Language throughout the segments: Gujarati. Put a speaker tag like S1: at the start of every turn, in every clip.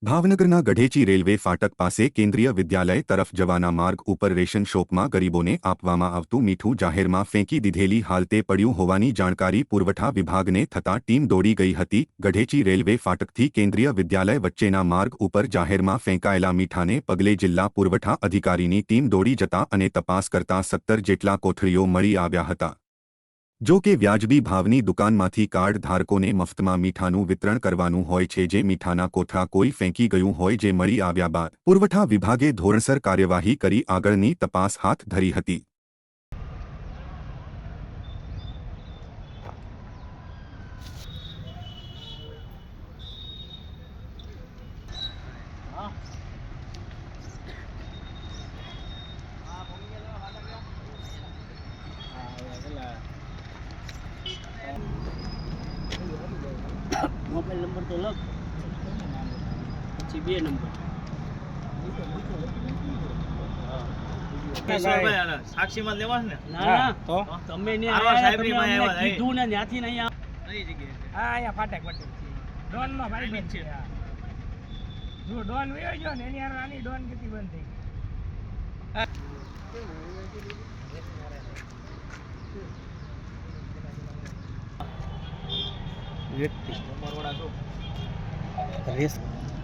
S1: ભાવનગરના ગઢેચી રેલવે ફાટક પાસે કેન્દ્રીય વિદ્યાલય તરફ જવાના માર્ગ ઉપર રેશન શોપમાં ગરીબોને આપવામાં આવતું મીઠું જાહેરમાં ફેંકી દીધેલી હાલતે પડ્યું હોવાની જાણકારી પુરવઠા વિભાગને થતાં ટીમ દોડી ગઈ હતી। ગઢેચી રેલવે ફાટકથી કેન્દ્રીય વિદ્યાલય વચ્ચેના માર્ગ ઉપર જાહેરમાં ફેંકાયેલા મીઠાને પગલે જિલ્લા પુરવઠા અધિકારીની ટીમ દોડી જતા અને તપાસ કરતા 17 જેટલા કોથળીઓ મળી આવ્યા હતા। જો કે વ્યાજબી ભાવની દુકાનમાંથી કાર્ડ ધારકોને મફતમાં મીઠાનું વિતરણ કરવાનું હોય છે, જે મીઠાના કોથળા કોઈ ફેંકી ગયું હોય જે મળી આવ્યા બાદ પુરવઠા વિભાગે ધોરણસર કાર્યવાહી કરી આગળની તપાસ હાથ ધરી હતી।
S2: मोबाइल नंबर तो लग પછી 2 નંબર
S3: સાક્ષીમાં લેવા ને
S2: ના તો તમે ને આયા સાહેબની માં આવ્યા કીધું ને ત્યાંથી નહીં
S3: કઈ જગ્યાએ
S4: હા અહીંયા ફાટક વટે ડોન માં ભાઈ બંધ છે જો ડોન વયો ગયો ને એની આની ડોન ગતિ બંધ થઈ ગઈ
S2: વ્યક્તિ
S3: મરવાડા છો
S2: રેસ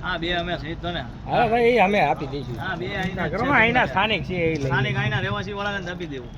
S3: હા બે અમે સહિત તો ને
S4: હા ભાઈ અમે આપી દઈશું
S3: હા બે આઈના
S4: ઘરમાં અહીંના સ્થાનિક છે એ લઈ
S3: સ્થાનિક આઈના રહેવાસી વાળાને આપી દેવું।